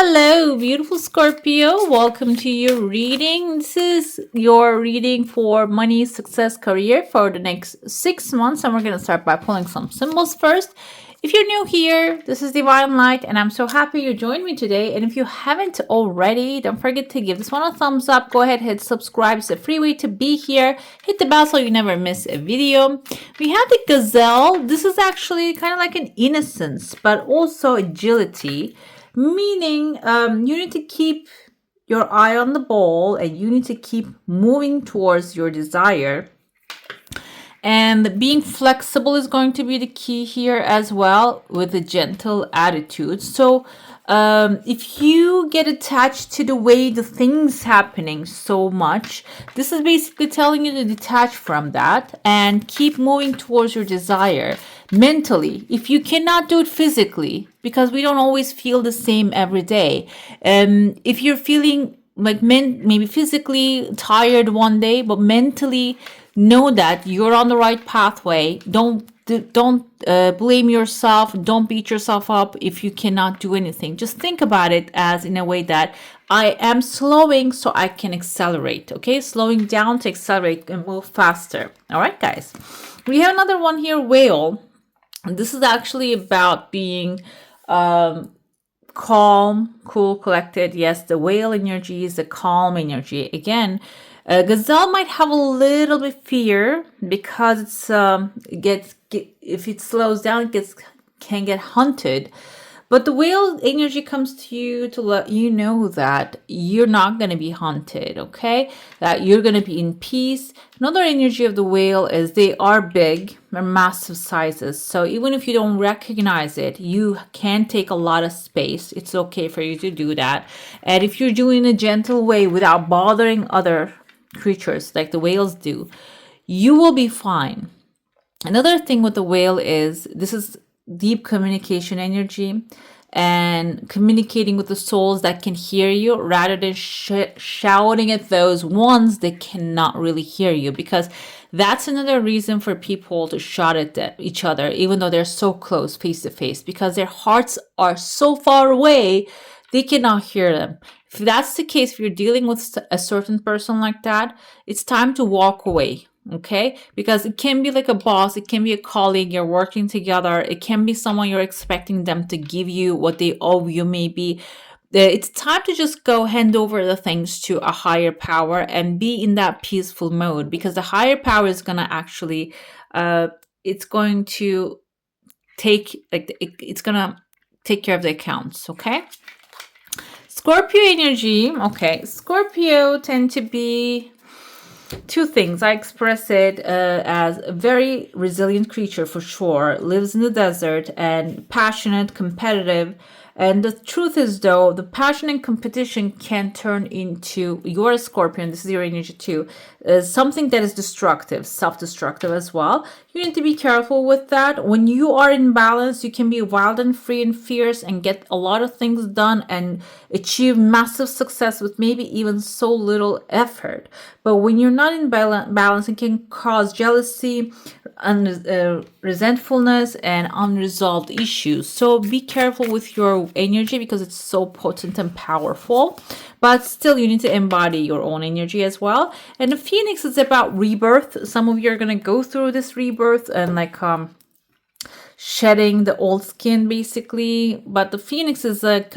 Hello, beautiful Scorpio. Welcome to your reading. This is your reading for money, success, career for the next 6 months. And we're going to start by pulling some symbols first. If you're new here, this is Divine Light, and I'm so happy you joined me today. And if you haven't already, don't forget to give this one a thumbs up. Go ahead, hit subscribe. It's a free way to be here. Hit the bell so you never miss a video. We have the gazelle. This is actually kind of like an innocence, but also agility. Meaning you need to keep your eye on the ball and you need to keep moving towards your desire. And being flexible is going to be the key here as well, with a gentle attitude. So if you get attached to the way the things happening so much, this is basically telling you to detach from that and keep moving towards your desire mentally. If you cannot do it physically, because we don't always feel the same every day. If you're feeling like maybe physically tired one day, but mentally know that you're on the right pathway. Don't blame yourself. Don't beat yourself up if you cannot do anything. Just think about it as in a way that I am slowing so I can accelerate. Okay, slowing down to accelerate and move faster. All right, guys. We have another one here, whale. This is actually about being calm, cool, collected. Yes, the whale energy is the calm energy. Again, gazelle might have a little bit fear because if it slows down, can get hunted. But the whale energy comes to you to let you know that you're not going to be hunted, okay? That you're going to be in peace. Another energy of the whale is they are big, they're massive sizes. So even if you don't recognize it, you can take a lot of space. It's okay for you to do that. And if you're doing it in a gentle way without bothering other creatures like the whales do, you will be fine. Another thing with the whale is this is deep communication energy and communicating with the souls that can hear you rather than shouting at those ones that cannot really hear you, because that's another reason for people to shout at each other even though they're so close face to face, because their hearts are so far away they cannot hear them. If that's the case, if you're dealing with a certain person like that, it's time to walk away. Okay, because it can be like a boss, it can be a colleague, you're working together, it can be someone you're expecting them to give you what they owe you. Maybe it's time to just go hand over the things to a higher power and be in that peaceful mode, because the higher power is going to actually it's going to take it's going to take care of the accounts. Okay, Scorpio energy. Okay, Scorpio tend to be two things. I express it as a very resilient creature for sure, lives in the desert and passionate, competitive. And the truth is, though, the passion and competition can turn into, you're a Scorpion, this is your energy too, something that is destructive, self-destructive as well. You need to be careful with that. When you are in balance, you can be wild and free and fierce and get a lot of things done and achieve massive success with maybe even so little effort. But when you're not in balance, it can cause jealousy, resentfulness, and unresolved issues. So be careful with your energy because it's so potent and powerful. But still, you need to embody your own energy as well. And the Phoenix is about rebirth. Some of you are going to go through this rebirth and like shedding the old skin, basically. But the Phoenix is like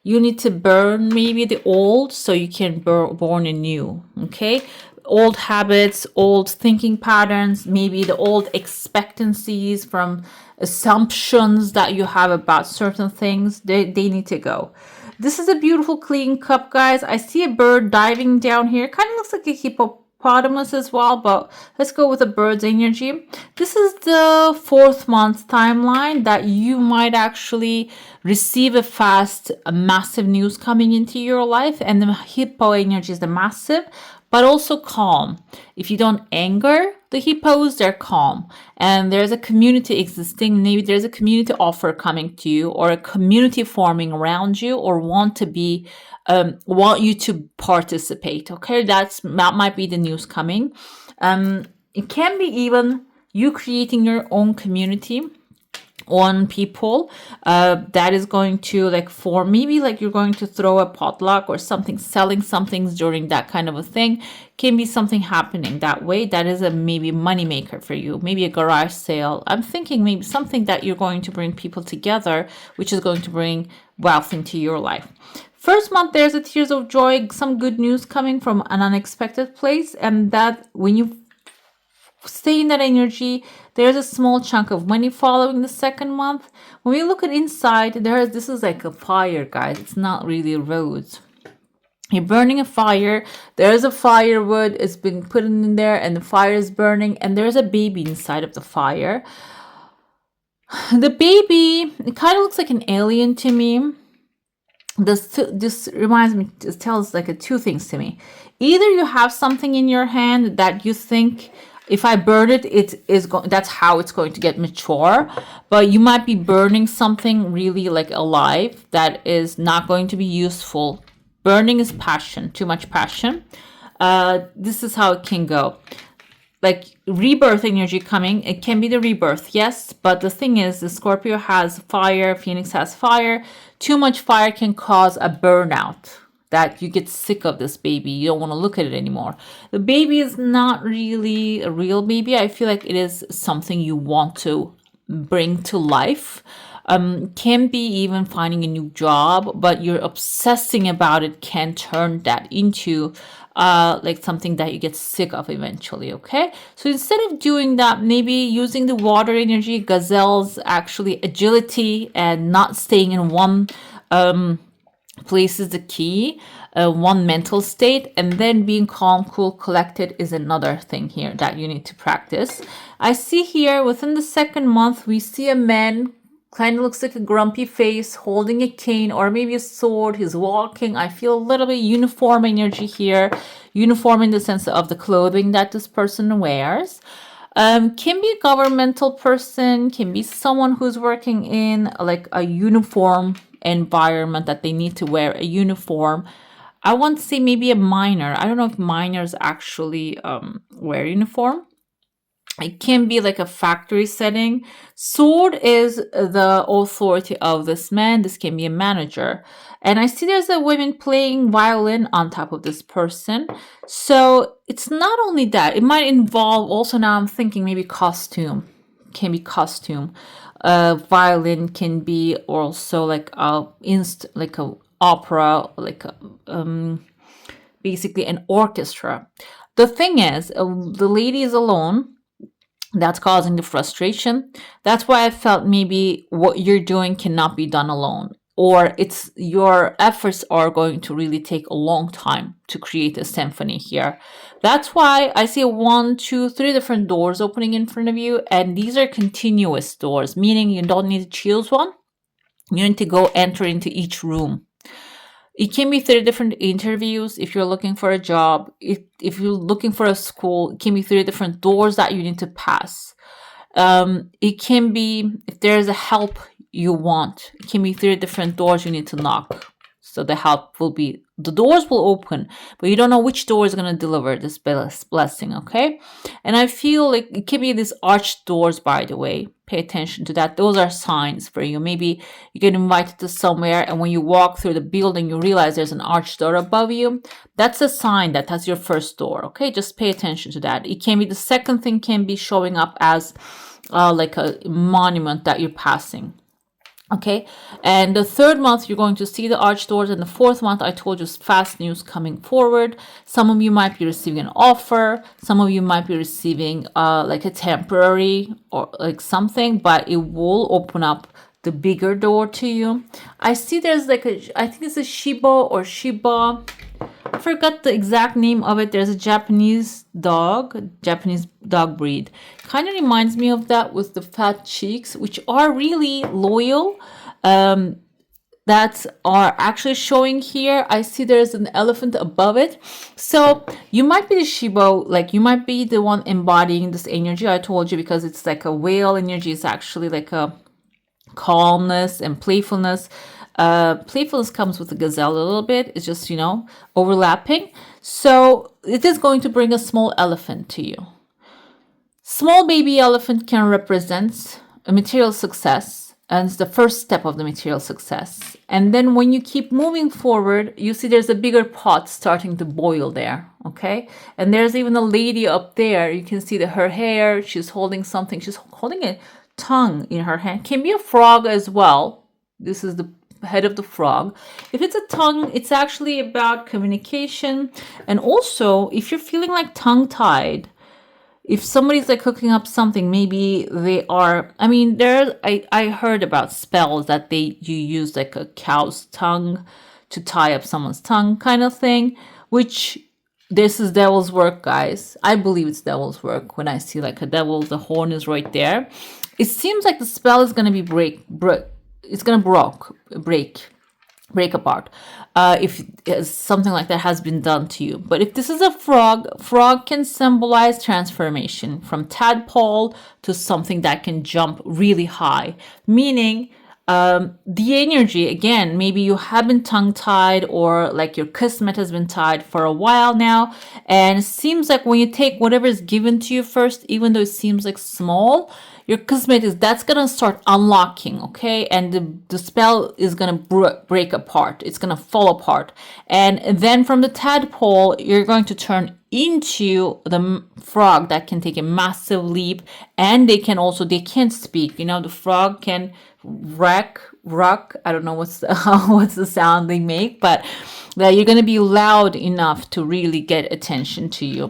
you need to burn maybe the old so you can born anew. Okay, old habits, old thinking patterns, maybe the old expectancies from assumptions that you have about certain things, they need to go. This is a beautiful clean cup, guys. I see a bird diving down here. Kind of looks like a hippopotamus as well, but let's go with the bird's energy. This is the 4th month timeline that you might actually receive a massive news coming into your life, and the hippo energy is the massive, but also calm. If you don't anger the hippos, they're calm. And there's a community existing. Maybe there's a community offer coming to you, or a community forming around you, or want you to participate. Okay, that might be the news coming. It can be even you creating your own community on people. That is going to like for maybe like you're going to throw a potluck or something, selling something during that kind of a thing. Can be something happening that way. That is a maybe money maker for you. Maybe a garage sale. I'm thinking maybe something that you're going to bring people together, which is going to bring wealth into your life. First month, there's a tears of joy, some good news coming from an unexpected place, and that when you stay in that energy, there's a small chunk of money following the second month. When we look at inside, this is like a fire, guys. It's not really roads. You're burning a fire. There's a firewood. It's been put in there and the fire is burning, and there's a baby inside of the fire. The baby, it kind of looks like an alien to me. This reminds me, it tells like two things to me. Either you have something in your hand that you think, if I burn it, that's how it's going to get mature. But you might be burning something really like alive that is not going to be useful. Burning is passion, too much passion. This is how it can go. Like rebirth energy coming. It can be the rebirth, yes. But the thing is, the Scorpio has fire, Phoenix has fire. Too much fire can cause a burnout, that you get sick of this baby. You don't want to look at it anymore. The baby is not really a real baby. I feel like it is something you want to bring to life. Can be even finding a new job, but you're obsessing about it can turn that into like something that you get sick of eventually. Okay, so instead of doing that, maybe using the water energy, gazelles, actually agility and not staying in one place is the key. One mental state, and then being calm, cool, collected is another thing here that you need to practice. I see here within the second month, we see a man, kind of looks like a grumpy face, holding a cane or maybe a sword. He's walking. I feel a little bit uniform energy here. Uniform in the sense of the clothing that this person wears. Can be a governmental person, can be someone who's working in like a uniform environment that they need to wear a uniform. I want to say maybe a miner. I don't know if miners actually wear uniform. It can be like a factory setting. Sword is the authority of this man. This can be a manager. And I see there's a woman playing violin on top of this person. So it's not only that. It might involve also, now I'm thinking maybe costume. Can be costume. Violin can be also like a opera, like basically an orchestra. The thing is, the lady is alone. That's causing the frustration. That's why I felt maybe what you're doing cannot be done alone, or it's your efforts are going to really take a long time to create a symphony here. That's why I see 1, 2, 3 different doors opening in front of you, and these are continuous doors, meaning you don't need to choose one. You need to go enter into each room. It can be 30 different interviews if you're looking for a job. If you're looking for a school, it can be 30 different doors that you need to pass. It can be, if there's a help you want, it can be 30 different doors you need to knock. So the help will be, the doors will open, but you don't know which door is going to deliver this blessing, okay? And I feel like it can be these arched doors, by the way. Pay attention to that. Those are signs for you. Maybe you get invited to somewhere, and when you walk through the building, you realize there's an arched door above you. That's a sign that that's your first door, okay? Just pay attention to that. It can be, the second thing can be showing up as like a monument that you're passing. Okay, and the third month you're going to see the arch doors, and the fourth month I told you is fast news coming forward. Some of you might be receiving an offer, some of you might be receiving like a temporary or like something, but it will open up the bigger door to you. I see there's like I think it's a Shiba or Shiba. I forgot the exact name of it. There's a Japanese dog breed. Kind of reminds me of that with the fat cheeks, which are really loyal. That are actually showing here. I see there's an elephant above it. So you might be the Shiba, like you might be the one embodying this energy. I told you, because it's like a whale energy. It's actually like a calmness and playfulness. Playfulness comes with the gazelle a little bit. It's just, overlapping. So it is going to bring a small elephant to you. Small baby elephant can represent a material success. And it's the first step of the material success. And then when you keep moving forward, you see there's a bigger pot starting to boil there. Okay. And there's even a lady up there. You can see that her hair, she's holding something. She's holding a tongue in her hand. Can be a frog as well. This is the head of the frog. If it's a tongue, it's actually about communication. And also, if you're feeling like tongue-tied, if somebody's like cooking up something, maybe they are, I mean, I heard about spells that you use like a cow's tongue to tie up someone's tongue kind of thing, which this is devil's work, guys. I believe it's devil's work when I see like a devil, the horn is right there. It seems like the spell is going to be it's going to break apart if something like that has been done to you. But if this is a frog can symbolize transformation from tadpole to something that can jump really high, meaning the energy, again, maybe you have been tongue-tied or like your kismet has been tied for a while now, and it seems like when you take whatever is given to you first, even though it seems like small, your kismet that's gonna start unlocking, okay? And the spell is gonna break apart. It's gonna fall apart. And then from the tadpole, you're going to turn into the frog that can take a massive leap. And they can't speak. You know, the frog can rock. I don't know what's the sound they make, but that you're gonna be loud enough to really get attention to you.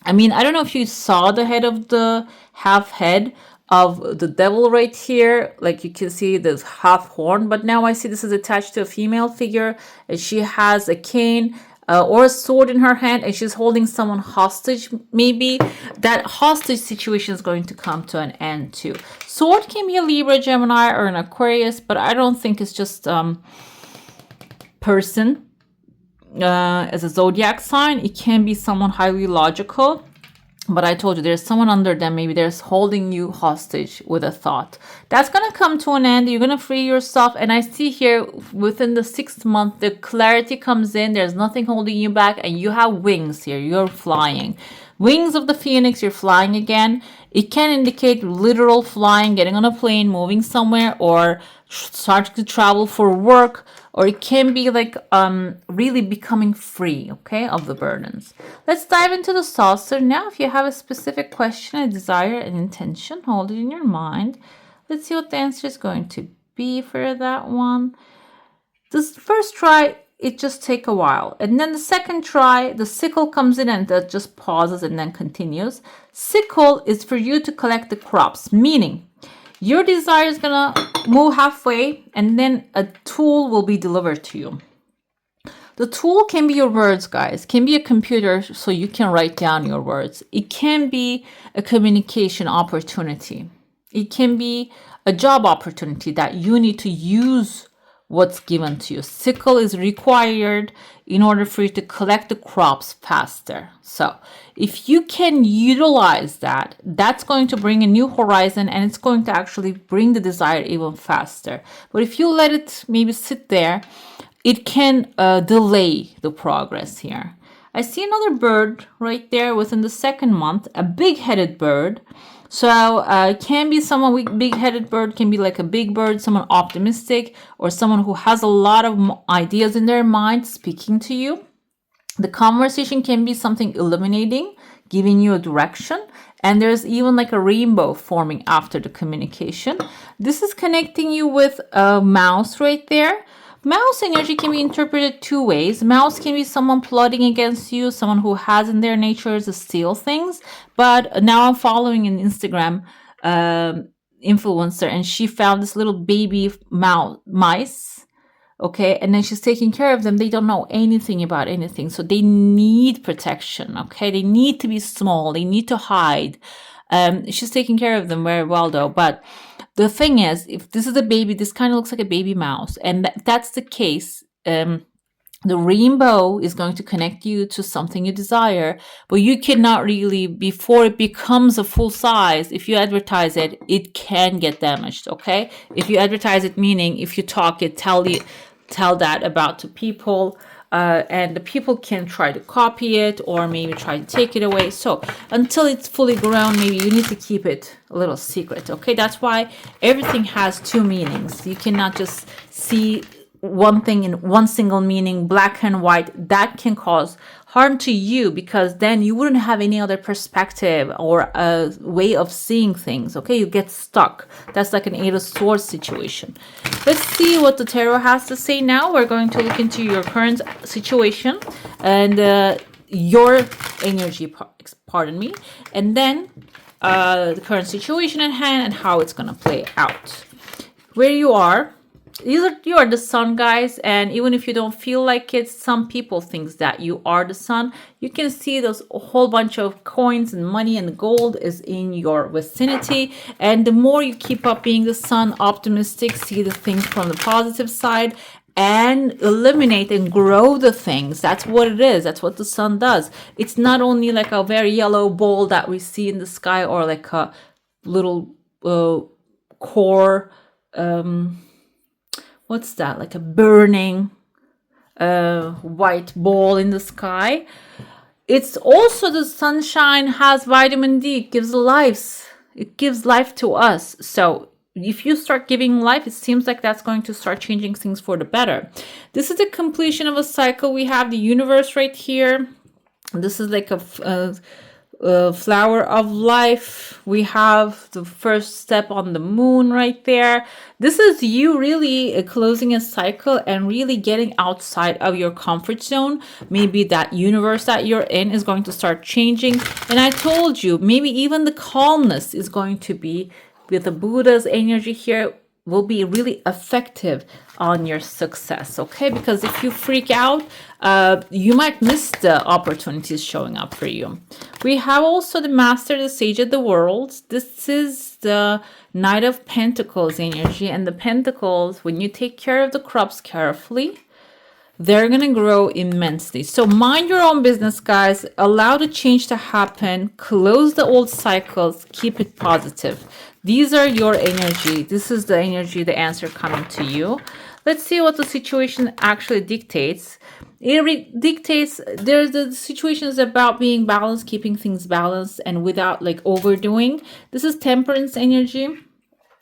I mean, I don't know if you saw the head of the half head of the devil right here. Like you can see this half horn, but now I see this is attached to a female figure, and she has a cane or a sword in her hand, and she's holding someone hostage. Maybe that hostage situation is going to come to an end too. Sword can be a Libra, Gemini, or an Aquarius, but I don't think it's just person as a zodiac sign. It can be someone highly logical. But I told you there's someone under them. Maybe they're holding you hostage with a thought. That's going to come to an end. You're going to free yourself. And I see here within the 6th month, the clarity comes in. There's nothing holding you back. And you have wings here. You're flying. Wings of the phoenix, you're flying again. It can indicate literal flying, getting on a plane, moving somewhere, or starting to travel for work. Or it can be like really becoming free, okay, of the burdens. Let's dive into the saucer now. If you have a specific question, a desire, an intention, hold it in your mind. Let's see what the answer is going to be for that one. This first try, it just take a while. And then the second try, the sickle comes in and that just pauses and then continues. Sickle is for you to collect the crops, meaning your desire is going to move halfway and then a tool will be delivered to you. The tool can be your words, guys. It can be a computer so you can write down your words. It can be a communication opportunity. It can be a job opportunity that you need to use what's given to you. Sickle is required in order for you to collect the crops faster. So if you can utilize that, that's going to bring a new horizon and it's going to actually bring the desire even faster. But if you let it maybe sit there, it can delay the progress here. I see another bird right there within the 2nd month, a big-headed bird. So it can be someone with big-headed bird, can be like a big bird, someone optimistic, or someone who has a lot of ideas in their mind speaking to you. The conversation can be something illuminating, giving you a direction. And there's even like a rainbow forming after the communication. This is connecting you with a mouse right there. Mouse energy can be interpreted 2 ways. Mouse can be someone plotting against you, someone who has in their nature to steal things. But now I'm following an Instagram influencer, and she found this little baby mice. Okay, and then she's taking care of them. They don't know anything about anything, so they need protection. Okay, they need to be small. They need to hide. She's taking care of them very well, though. But the thing is, if this is a baby, this kind of looks like a baby mouse. And that's the case. The rainbow is going to connect you to something you desire, but you cannot really, before it becomes a full size, if you advertise it, it can get damaged, okay? If you advertise it, meaning if you talk it, tell that about to people, and the people can try to copy it or maybe try to take it away. So until it's fully grown, maybe you need to keep it a little secret. Okay, that's why everything has two meanings. You cannot just see one thing in one single meaning, black and white. That can cause harm to you, because then you wouldn't have any other perspective or a way of seeing things. Okay, you get stuck. That's like an Eight of Swords situation. Let's see what the tarot has to say now. We're going to look into your current situation and your energy, pardon me, and then the current situation at hand and how it's going to play out. Where you are, you are the sun, guys, and even if you don't feel like it, some people think that you are the sun. You can see those a whole bunch of coins and money and gold is in your vicinity, and the more you keep up being the sun, optimistic, see the things from the positive side, and eliminate and grow the things. That's what it is. That's what the sun does. It's not only like a very yellow ball that we see in the sky, or like a little core, what's that, like a burning white ball in the sky. It's also the sunshine has vitamin D. It gives life. It gives life to us. So if you start giving life, it seems like that's going to start changing things for the better. This is the completion of a cycle. We have the universe right here. This is like a flower of life. We have the first step on the moon right there. This is you really closing a cycle and really getting outside of your comfort zone. Maybe that universe that you're in is going to start changing. And I told you, maybe even the calmness is going to be with the Buddha's energy here, will be really effective on your success. Okay, because if you freak out, you might miss the opportunities showing up for you. We have also the Master, the Sage of the World. This is the Knight of Pentacles energy, and the Pentacles, when you take care of the crops carefully, they're going to grow immensely. So mind your own business, guys. Allow the change to happen. Close the old cycles. Keep it positive. These are your energy. This is the energy, the answer coming to you. Let's see what the situation actually dictates. It dictates, the situation is about being balanced, keeping things balanced and without like overdoing. This is Temperance energy.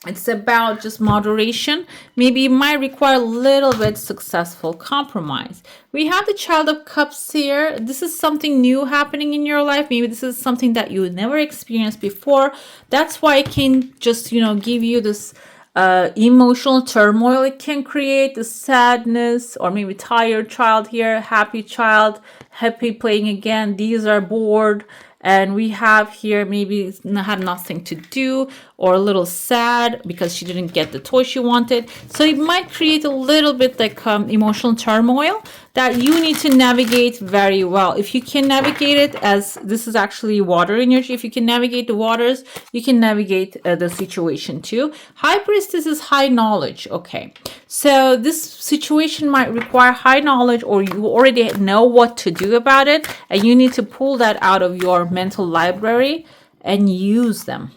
It's about just moderation. Maybe it might require a little bit successful compromise. We have the Child of Cups here. This is something new happening in your life. Maybe this is something that you never experienced before. That's why it can just, give you this emotional turmoil. It can create the sadness, or maybe tired child here, happy child, happy playing again. These are bored. And we have here maybe had nothing to do, or a little sad because she didn't get the toy she wanted. So it might create a little bit like emotional turmoil that you need to navigate very well. If you can navigate it, as this is actually water energy, if you can navigate the waters, you can navigate the situation too. High Priestess is high knowledge. Okay, so this situation might require high knowledge, or you already know what to do about it, and you need to pull that out of your mental library and use them.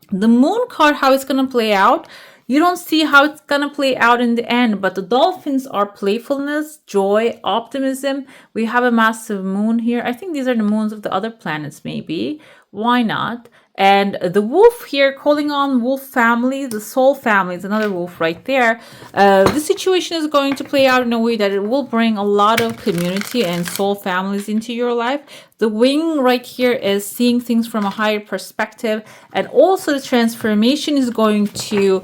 The Moon card, how it's going to play out, you don't see how it's going to play out in the end, but the dolphins are playfulness, joy, optimism. We have a massive moon here. I think these are the moons of the other planets, maybe. Why not? And the wolf here, calling on wolf family, the soul family is another wolf right there. The situation is going to play out in a way that it will bring a lot of community and soul families into your life. The wing right here is seeing things from a higher perspective, and also the transformation is going to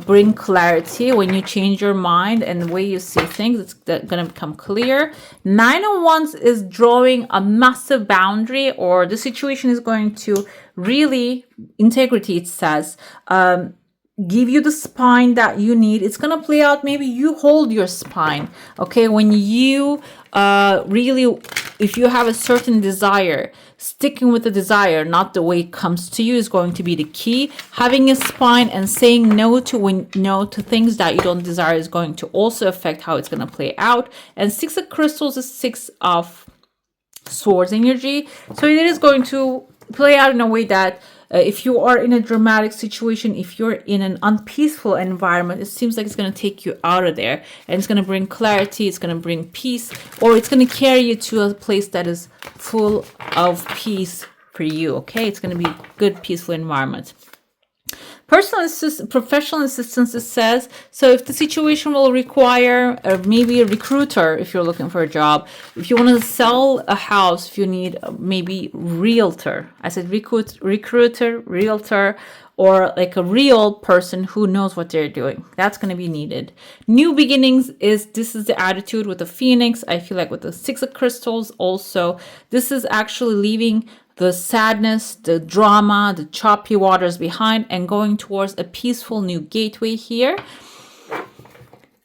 bring clarity. When you change your mind and the way you see things, it's going to become clear. 9 of Wands is drawing a massive boundary, or the situation is going to really, integrity, it says, give you the spine that you need. It's going to play out, maybe you hold your spine, okay? When you really, if you have a certain desire, sticking with the desire, not the way it comes to you, is going to be the key. Having a spine and saying no to things that you don't desire is going to also affect how it's going to play out. And 6 of Crystals is 6 of Swords energy. So it is going to play out in a way that If you are in a dramatic situation, if you're in an unpeaceful environment, it seems like it's going to take you out of there, and it's going to bring clarity, it's going to bring peace, or it's going to carry you to a place that is full of peace for you. Okay, it's going to be a good, peaceful environment. Professional assistance, it says. So if the situation will require maybe a recruiter, if you're looking for a job, if you want to sell a house, if you need maybe realtor. I said recruiter, realtor, or like a real person who knows what they're doing. That's going to be needed. New beginnings this is the attitude with the Phoenix. I feel like with the Six of Crystals also, this is actually leaving the sadness, the drama, the choppy waters behind and going towards a peaceful new gateway here.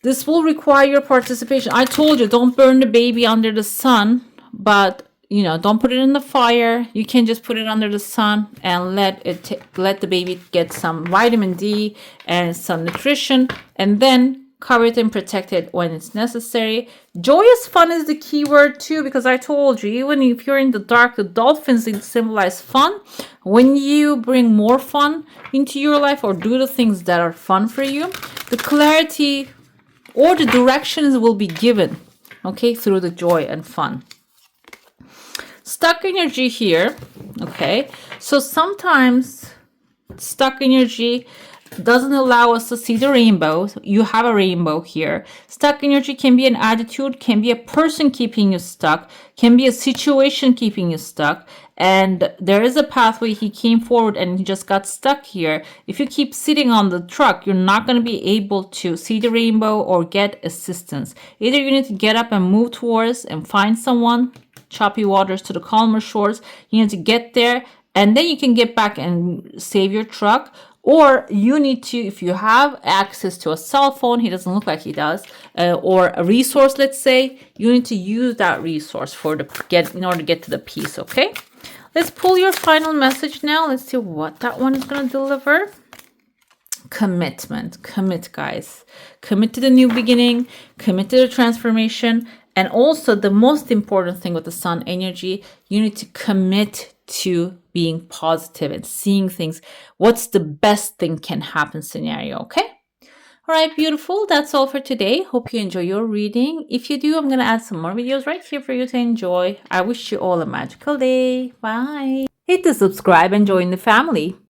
This will require your participation. I told you, don't burn the baby under the sun, but don't put it in the fire. You can just put it under the sun and let the baby get some vitamin D and some nutrition, and then cover it and protect it when it's necessary. Joyous fun is the key word too, because I told you, even if you're in the dark, the dolphins symbolize fun. When you bring more fun into your life or do the things that are fun for you, the clarity or the directions will be given, okay, through the joy and fun. Stuck energy here, okay? So sometimes stuck energy doesn't allow us to see the rainbow. You have a rainbow here. Stuck energy can be an attitude, can be a person keeping you stuck, can be a situation keeping you stuck. And there is a pathway. He came forward and he just got stuck here. If you keep sitting on the truck, you're not going to be able to see the rainbow or get assistance. Either you need to get up and move towards and find someone, choppy waters to the calmer shores. You need to get there, and then you can get back and save your truck. Or you need to, if you have access to a cell phone, he doesn't look like he does, or a resource, let's say, you need to use that resource in order to get to the peace, okay? Let's pull your final message now. Let's see what that one is going to deliver. Commitment. Commit, guys. Commit to the new beginning. Commit to the transformation. And also, the most important thing with the sun energy, you need to commit to being positive and seeing things. What's the best thing can happen scenario, okay? All right, beautiful. That's all for today. Hope you enjoy your reading. If you do, I'm going to add some more videos right here for you to enjoy. I wish you all a magical day. Bye. Hit the subscribe and join the family.